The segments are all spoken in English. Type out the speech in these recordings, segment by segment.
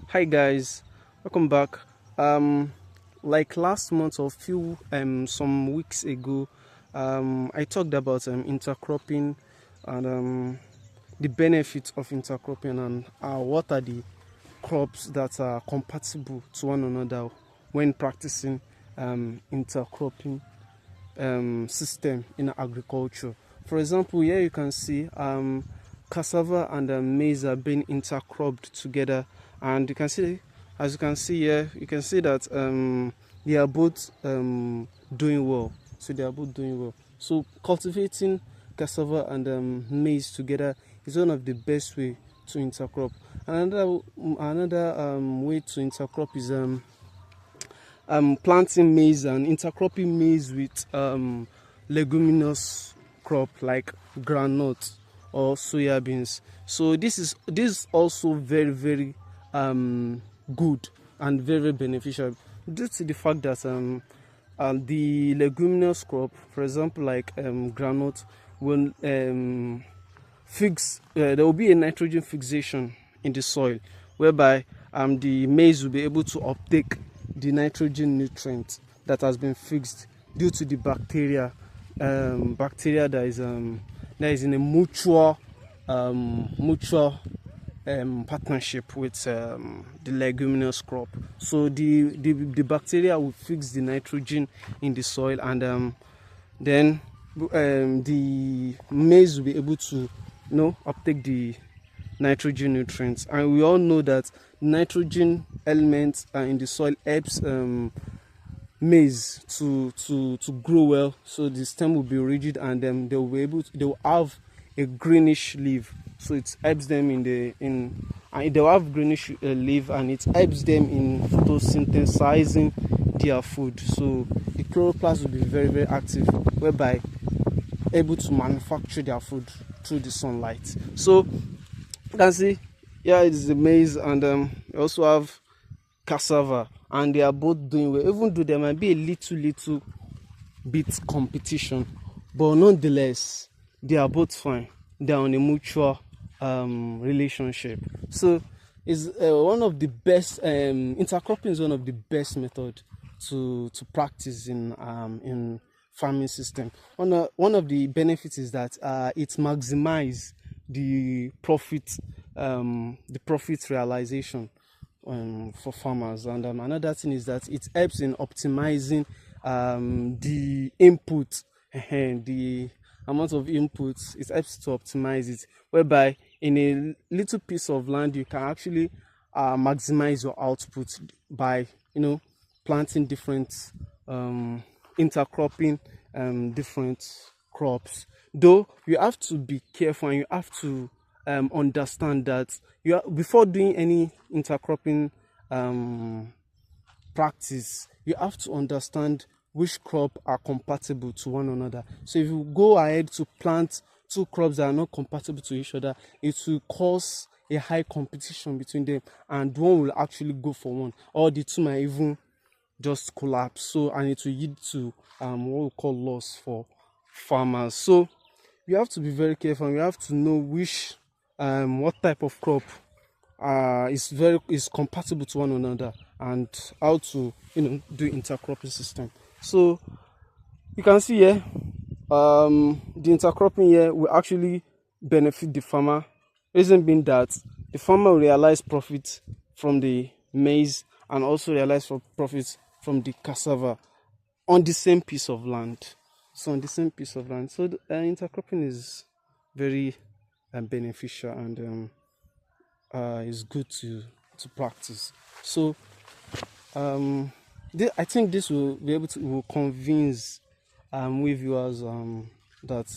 Hi guys, welcome back. Like last month or few some weeks ago, I talked about intercropping and the benefits of intercropping and what are the crops that are compatible to one another when practicing intercropping system in agriculture. For example, here you can see cassava and maize are being intercropped together, and you can see, as you can see here, you can see that they are both doing well. So they are both doing well. So cultivating cassava and maize together is one of the best way to intercrop. Another way to intercrop is planting maize and intercropping maize with leguminous crop like groundnut or soya beans. So this is also very good and very beneficial due to the fact that the leguminous crop, for example like groundnut, will there will be a nitrogen fixation in the soil, whereby the maize will be able to uptake the nitrogen nutrient that has been fixed due to the bacteria that is in a mutual partnership with the leguminous crop. So the bacteria will fix the nitrogen in the soil, and then the maize will be able to uptake the nitrogen nutrients. And we all know that nitrogen elements in the soil helps maize to grow well, so the stem will be rigid, and they will have a greenish leaf, so it helps them they'll have greenish leaf, and it helps them in photosynthesizing their food. So the chloroplast will be very active, whereby able to manufacture their food through the sunlight. So you can see here it is the maize, and we also have cassava, and they are both doing well, even though there might be a little bit competition, but nonetheless they are both fine. They are on a mutual relationship. So is one of the best intercropping is one of the best method to practice in farming system. One of the benefits is that it maximizes the profit realization for farmers, and another thing is that it helps in optimizing the input, the amount of inputs. It helps to optimize it, whereby in a little piece of land you can actually maximize your output by planting different intercropping different crops. Though you have to be careful, and you have to understand that before doing any intercropping practice, you have to understand which crop are compatible to one another. So if you go ahead to plant two crops that are not compatible to each other, it will cause a high competition between them, and one will actually go for one, or the two might even just collapse. So, and it will lead to what we call loss for farmers. So you have to be very careful, and you have to know which what type of crop is compatible to one another, and how to do intercropping system. So you can see here the intercropping here will actually benefit the farmer, reason being that the farmer will realize profit from the maize, and also realize profits from the cassava on the same piece of land. So on the same piece of land, so the, intercropping is very beneficial, and is good to practice. So I think this will be able to will convince we viewers that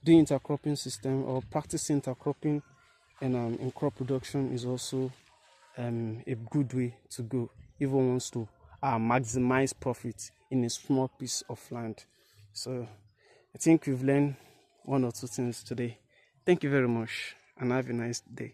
doing intercropping system or practicing intercropping in crop production is also a good way to go if one wants to maximize profit in a small piece of land. So I think we've learned one or two things today. Thank you very much, and have a nice day.